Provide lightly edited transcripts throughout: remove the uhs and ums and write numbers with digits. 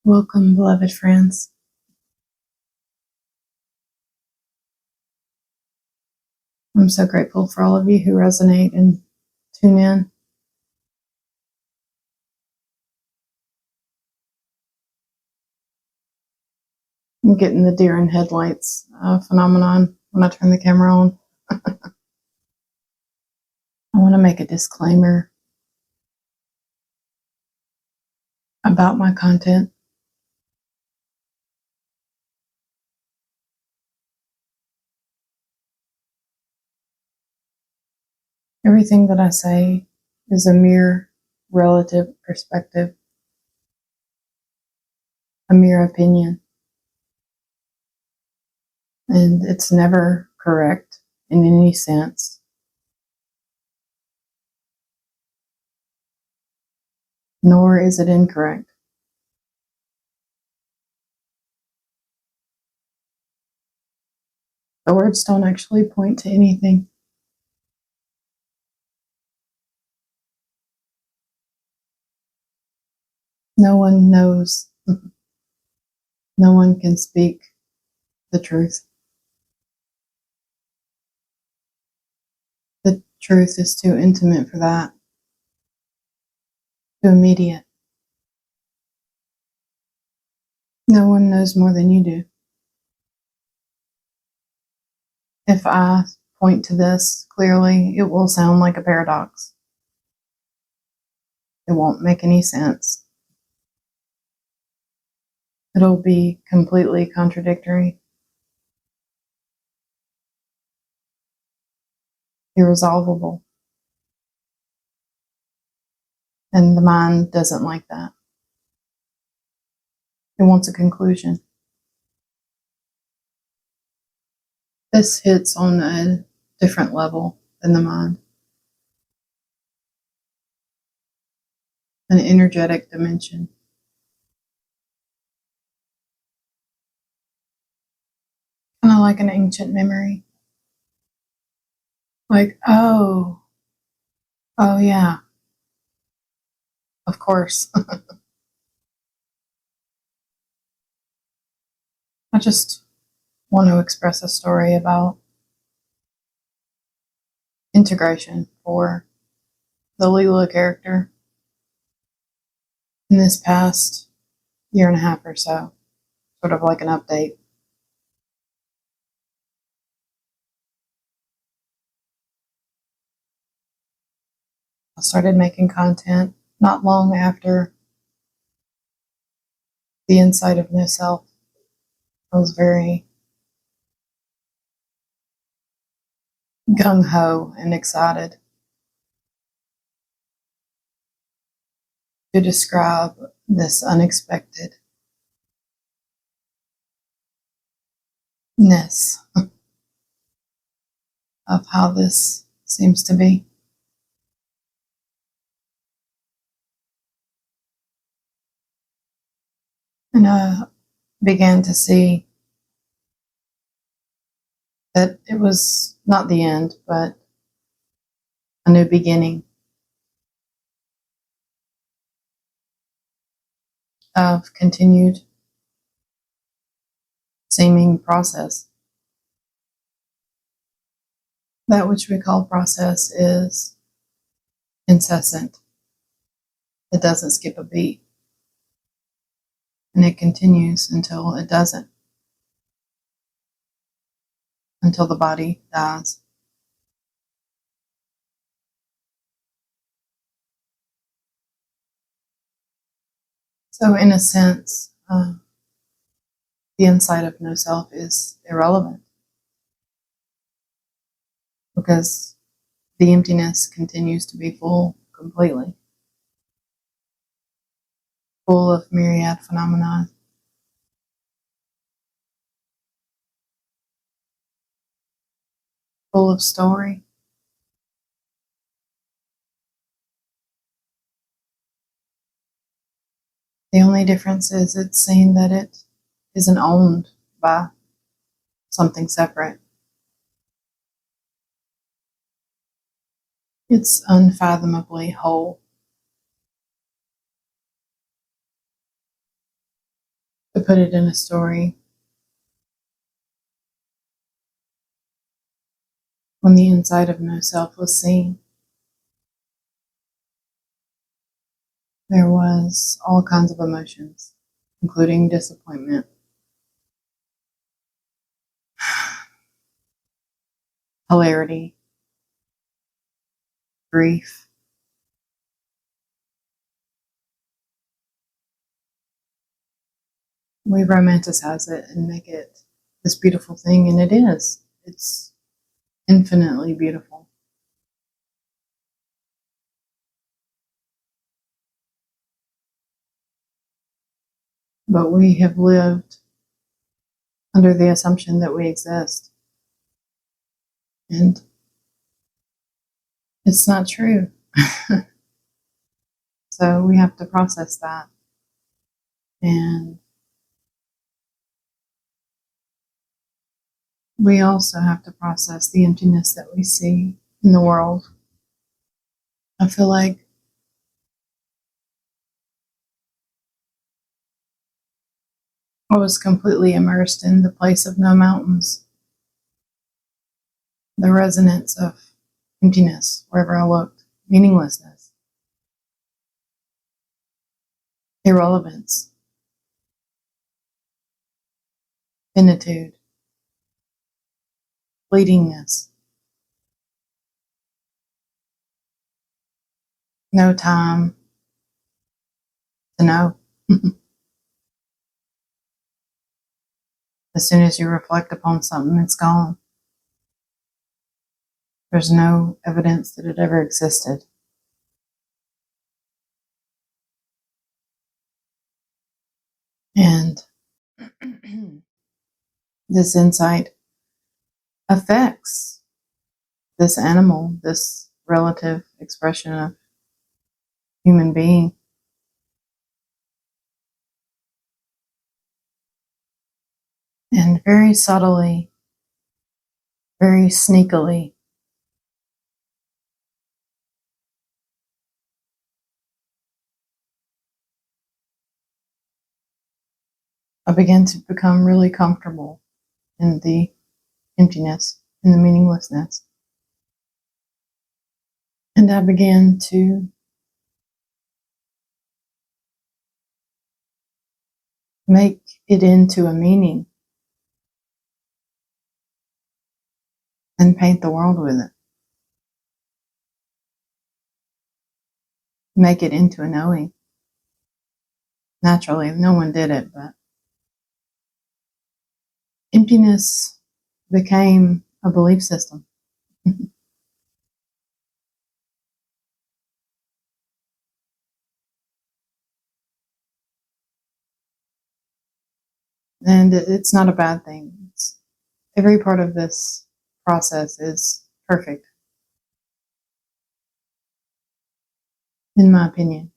Welcome, beloved friends. I'm so grateful for all of you who resonate and tune in. I'm getting the deer in headlights phenomenon when I turn the camera on. I want to make a disclaimer about my content. Everything that I say is a mere relative perspective, a mere opinion, and it's never correct in any sense. Nor is it incorrect. The words don't actually point to anything. No one knows. No one can speak the truth. The truth is too intimate for that, too immediate. No one knows more than you do. If I point to this clearly, it will sound like a paradox. It won't make any sense. It'll be completely contradictory, irresolvable. And the mind doesn't like that. It wants a conclusion. This hits on a different level than the mind, an energetic dimension. Kind of like an ancient memory. Like, oh yeah, of course. I just want to express a story about integration for the Leela character in this past year and a half or so, sort of like an update. I started making content not long after the insight of no self. I was very gung-ho and excited to describe this unexpectedness of how this seems to be. And I began to see that it was not the end, but a new beginning of continued seeming process. That which we call process is incessant. It doesn't skip a beat. And it continues until it doesn't. Until the body dies. So in a sense, the insight of no self is irrelevant. Because the emptiness continues to be full completely. Full of myriad phenomena. Full of story. The only difference is it's seen that it isn't owned by something separate. It's unfathomably whole. To put it in a story, when the inside of no self was seen, there was all kinds of emotions, including disappointment, hilarity, grief. We romanticize it and make it this beautiful thing, and it is. It's infinitely beautiful. But we have lived under the assumption that we exist. And it's not true. So we have to process that. And we also have to process the emptiness that we see in the world. I feel like I was completely immersed in the place of no mountains, the resonance of emptiness wherever I looked, meaninglessness, irrelevance, finitude, fleetingness, no time to know. As soon as you reflect upon something, it's gone. There's no evidence that it ever existed. And this insight affects this animal, this relative expression of human being. And very subtly, very sneakily, I began to become really comfortable in the emptiness, in the meaninglessness. And I began to make it into a meaning and paint the world with it. Make it into a knowing. Naturally, no one did it, but emptiness became a belief system. And it's not a bad thing. Every part of this process is perfect, in my opinion.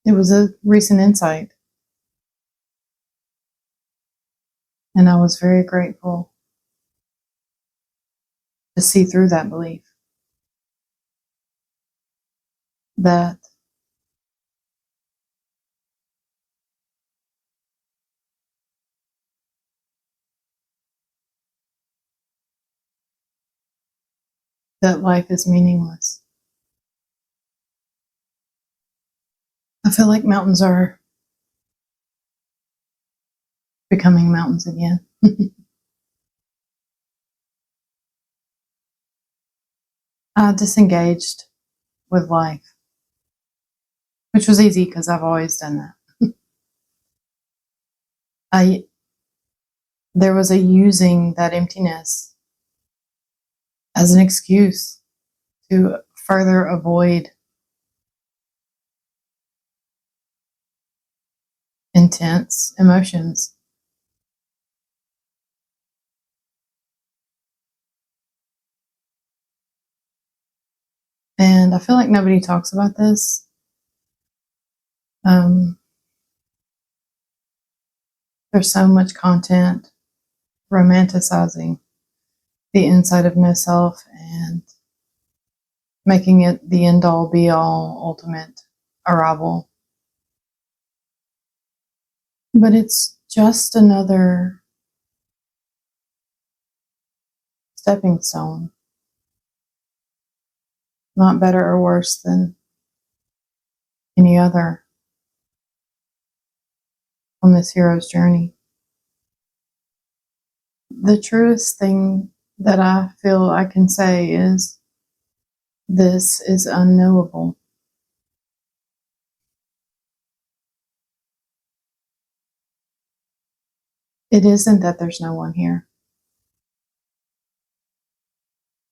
It was a recent insight, and I was very grateful to see through that belief that life is meaningless. I feel like mountains are becoming mountains again. I disengaged with life, which was easy because I've always done that. There was a using that emptiness as an excuse to further avoid intense emotions. And I feel like nobody talks about this. There's so much content romanticizing the inside of no self and making it the end all be all ultimate arrival. But it's just another stepping stone, not better or worse than any other on this hero's journey. The truest thing that I feel I can say is this is unknowable. It isn't that there's no one here.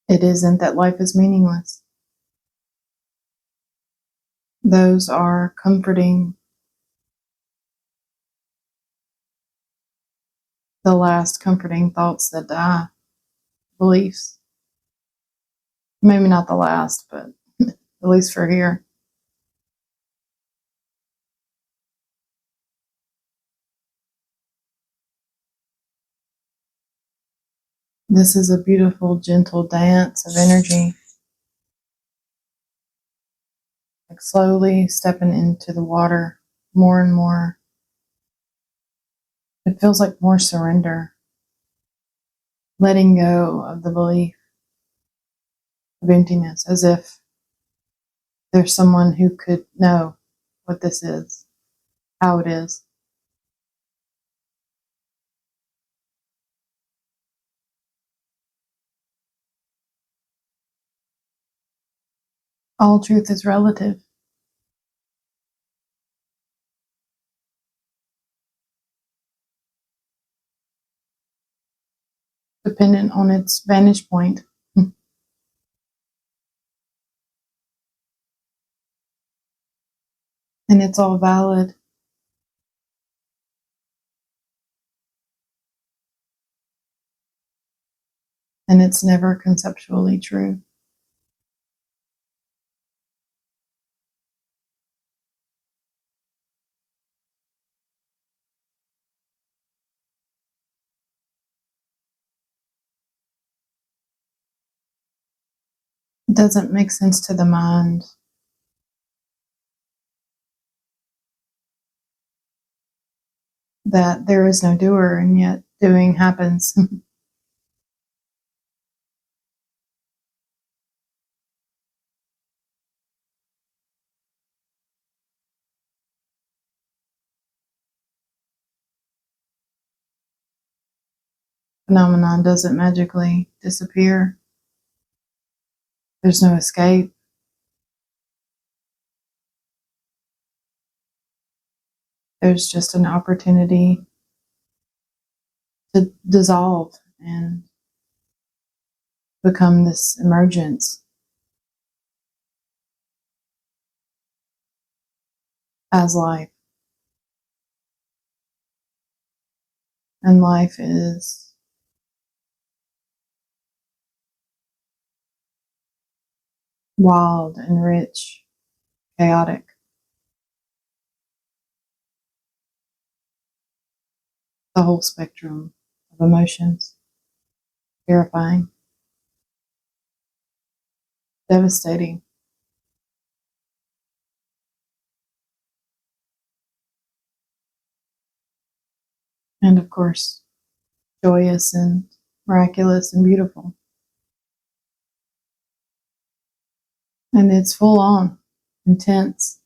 It isn't that life is meaningless. Those are comforting, the last comforting thoughts that die, beliefs. Maybe not the last, but at least for here. This is a beautiful, gentle dance of energy, like slowly stepping into the water more and more. It feels like more surrender, letting go of the belief of emptiness, as if there's someone who could know what this is, how it is. All truth is relative. Dependent on its vantage point. And it's all valid. And it's never conceptually true. It doesn't make sense to the mind. That there is no doer, and yet doing happens. Phenomenon doesn't magically disappear. There's no escape. There's just an opportunity to dissolve and become this emergence as life. And life is wild and rich, chaotic. The whole spectrum of emotions. Terrifying. Devastating. And of course, joyous and miraculous and beautiful. And it's full on, intense.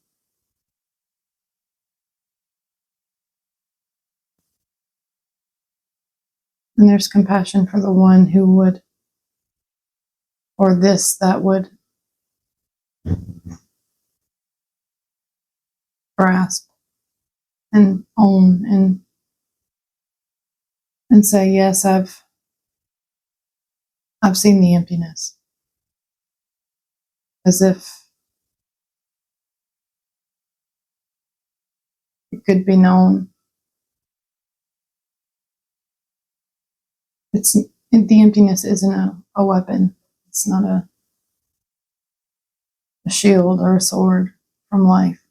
And there's compassion for the one who would, or this that would grasp and own and say, yes, I've seen the emptiness. As if it could be known. The emptiness isn't a weapon. It's not a shield or a sword from life.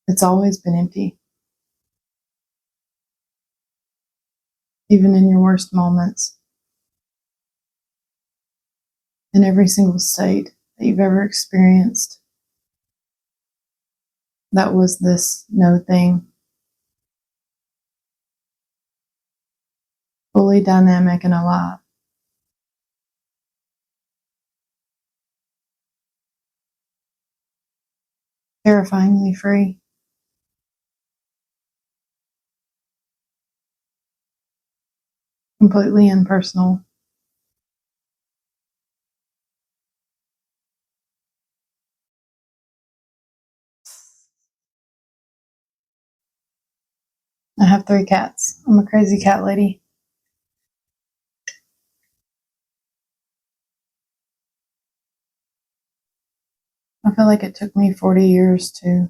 It's always been empty. Even in your worst moments. in every single state that you've ever experienced. That was this no thing. Fully dynamic and alive. Terrifyingly free. Completely impersonal. I have 3 cats. I'm a crazy cat lady. I feel like it took me 40 years to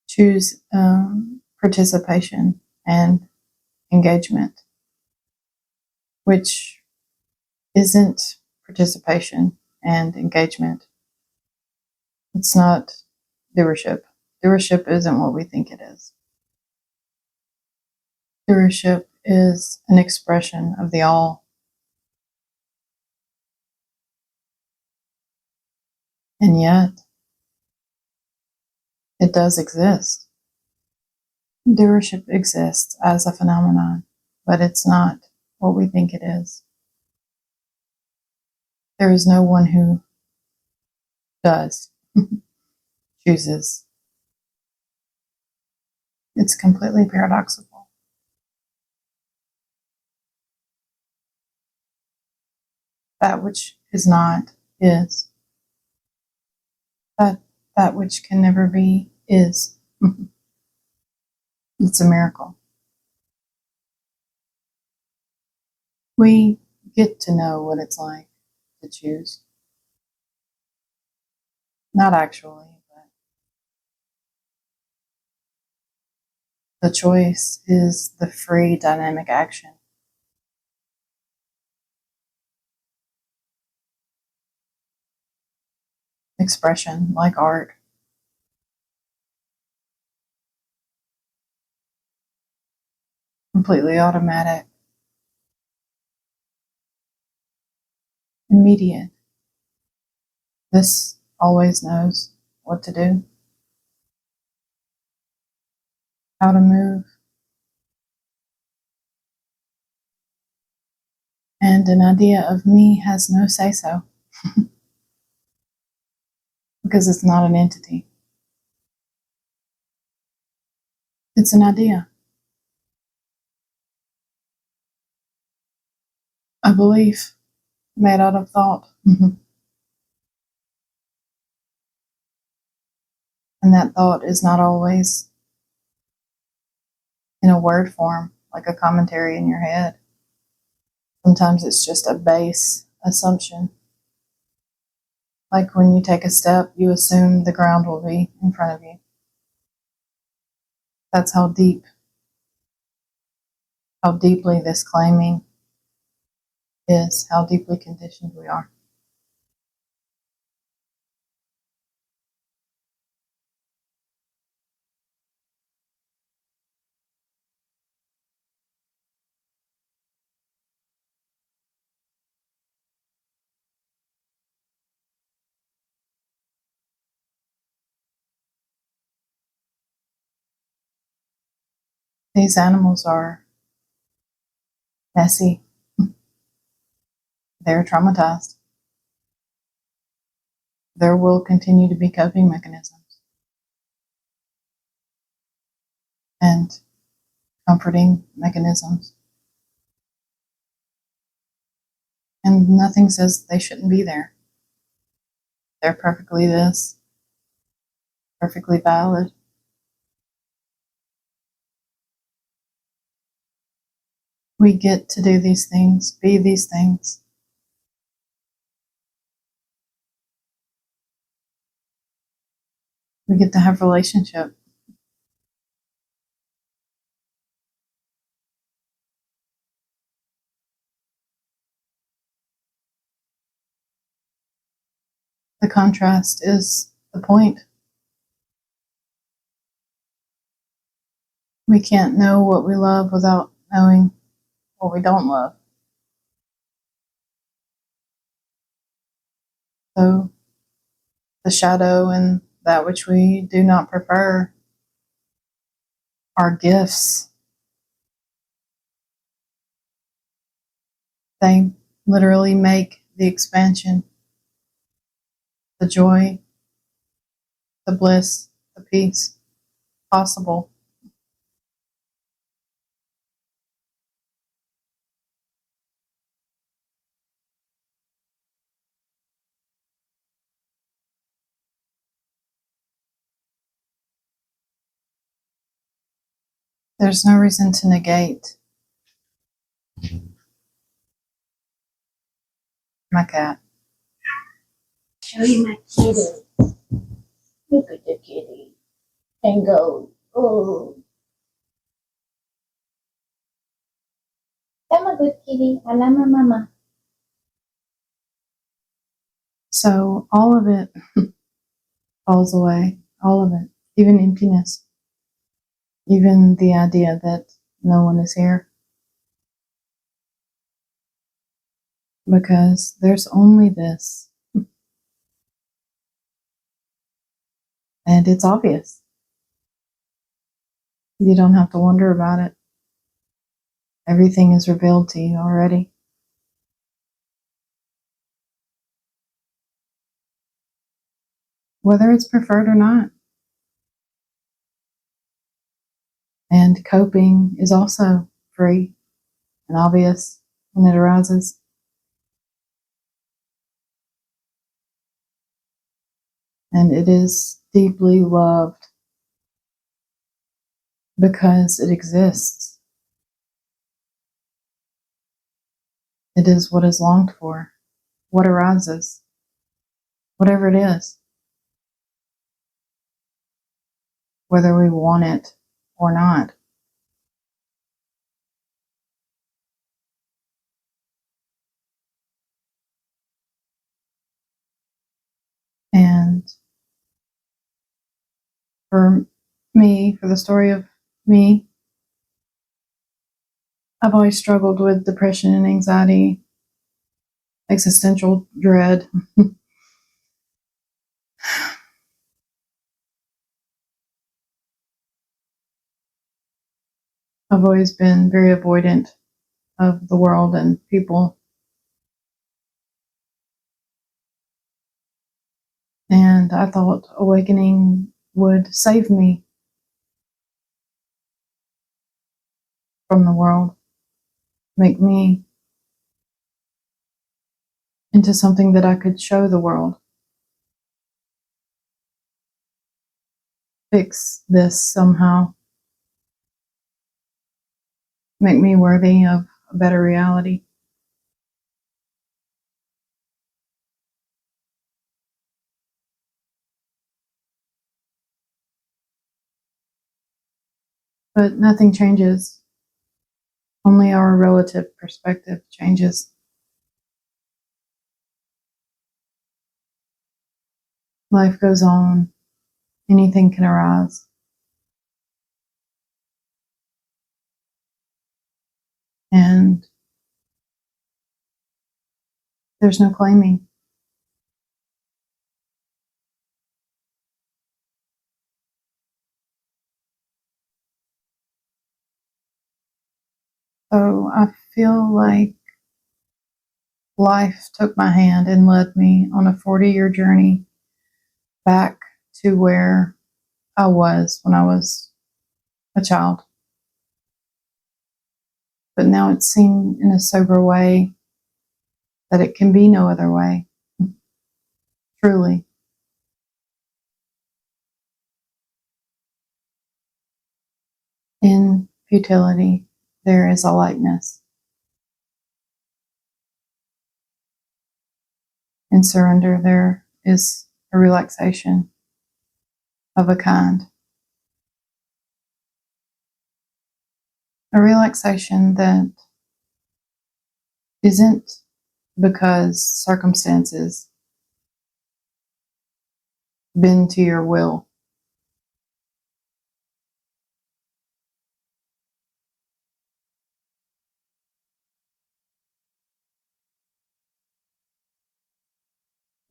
choose participation and engagement, which isn't participation and engagement. It's not doership. Doership isn't what we think it is. Doership is an expression of the all. And yet, it does exist. Doership exists as a phenomenon, but it's not what we think it is. There is no one who does, chooses. It's completely paradoxical. That which is not is. That which can never be is. It's a miracle. We get to know what it's like to choose. Not actually, but the choice is the free dynamic action. Expression, like art. Completely automatic. Immediate. This always knows what to do, how to move, and an idea of me has no say-so because it's not an entity. It's an idea, a belief made out of thought. And that thought is not always in a word form, like a commentary in your head. Sometimes it's just a base assumption. Like when you take a step, you assume the ground will be in front of you. That's how deeply this claiming is, how deeply conditioned we are. These animals are messy. They're traumatized. There will continue to be coping mechanisms and comforting mechanisms. And nothing says they shouldn't be there. They're perfectly this, perfectly valid. We get to do these things, be these things. We get to have relationship. The contrast is the point. We can't know what we love without knowing what we don't love. So the shadow and that which we do not prefer are gifts. They literally make the expansion, the joy, the bliss, the peace possible. There's no reason to negate my cat. Show you my kitty. Look at the kitty. And go. Oh. I'm a good kitty. I love my mama. So all of it falls away. All of it. Even emptiness. Even the idea that no one is here. Because there's only this. And it's obvious. You don't have to wonder about it. Everything is revealed to you already. Whether it's preferred or not. And coping is also free and obvious when it arises. And it is deeply loved because it exists. It is what is longed for, what arises, whatever it is, whether we want it or not. And for me, for the story of me, I've always struggled with depression and anxiety, existential dread. I've always been very avoidant of the world and people. And I thought awakening would save me from the world, make me into something that I could show the world, fix this somehow, make me worthy of a better reality. But nothing changes. Only our relative perspective changes. Life goes on. Anything can arise. And there's no claiming. So I feel like life took my hand and led me on a 40-year journey back to where I was when I was a child. But now it's seen in a sober way that it can be no other way. Truly. In futility, there is a lightness. In surrender, there is a relaxation of a kind. A relaxation that isn't because circumstances bend to your will.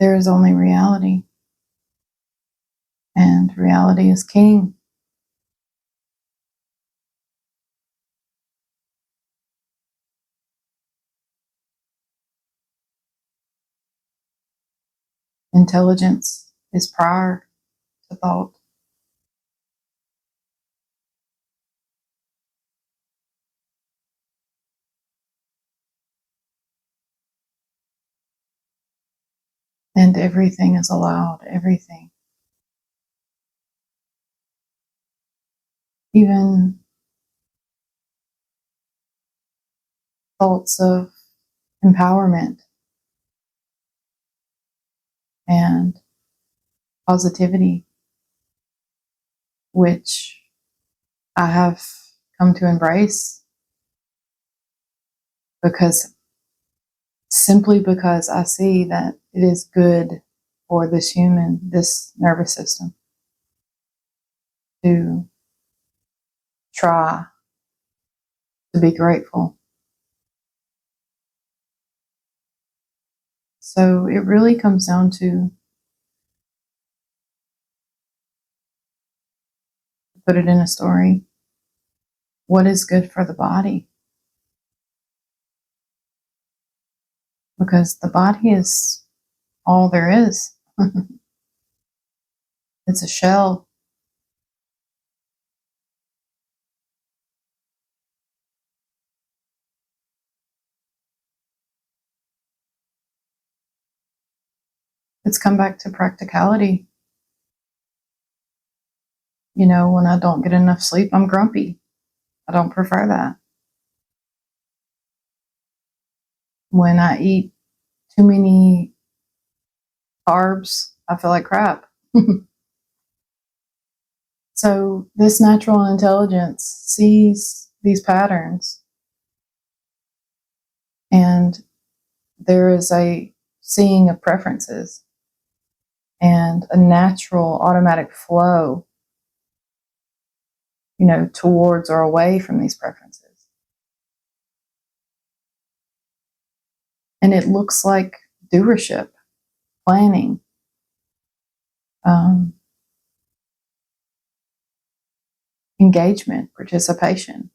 there is only reality, and reality is king. Intelligence is prior to thought. And everything is allowed, everything. Even thoughts of empowerment and positivity, which I have come to embrace simply because I see that it is good for this nervous system, to try to be grateful. So it really comes down to put it in a story. What is good for the body? Because the body is all there is. It's a shell. It's come back to practicality. You know, when I don't get enough sleep, I'm grumpy. I don't prefer that. When I eat too many carbs, I feel like crap. So this natural intelligence sees these patterns, and there is a seeing of preferences and a natural automatic flow, you know, towards or away from these preferences. And it looks like doership, planning, engagement, participation,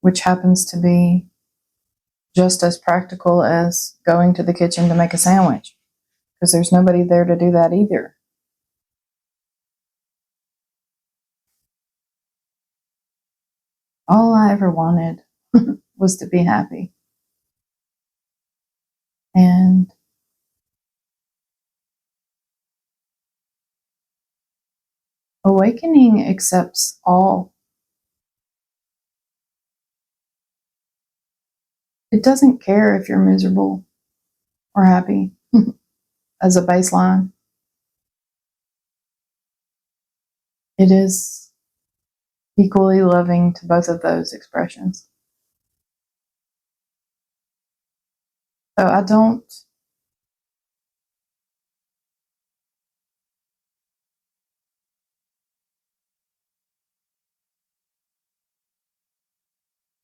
which happens to be just as practical as going to the kitchen to make a sandwich, because there's nobody there to do that either. All I ever wanted was to be happy. And awakening accepts all. It doesn't care if you're miserable or happy as a baseline. It is equally loving to both of those expressions. So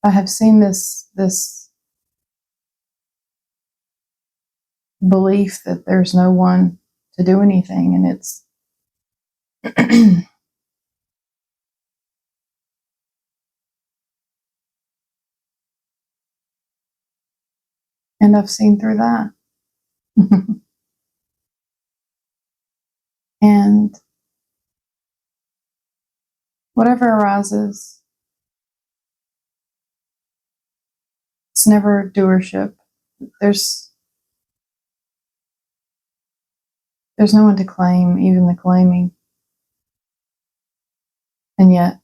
I have seen this belief that there's no one to do anything, and it's and I've seen through that. And whatever arises, it's never doership. There's no one to claim, even the claiming. And yet,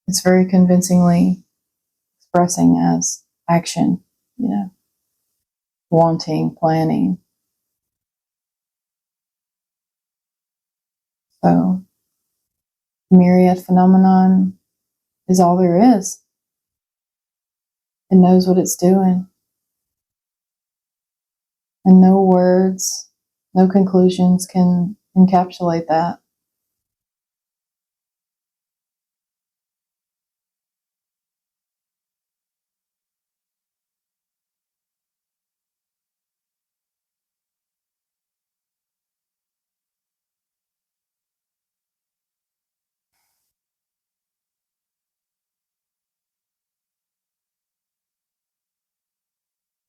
it's very convincingly expressing as action, you know, wanting, planning. So, myriad phenomenon is all there is. It knows what it's doing. And no words, no conclusions can encapsulate that.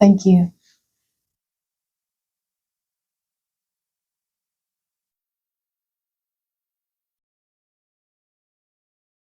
Thank you.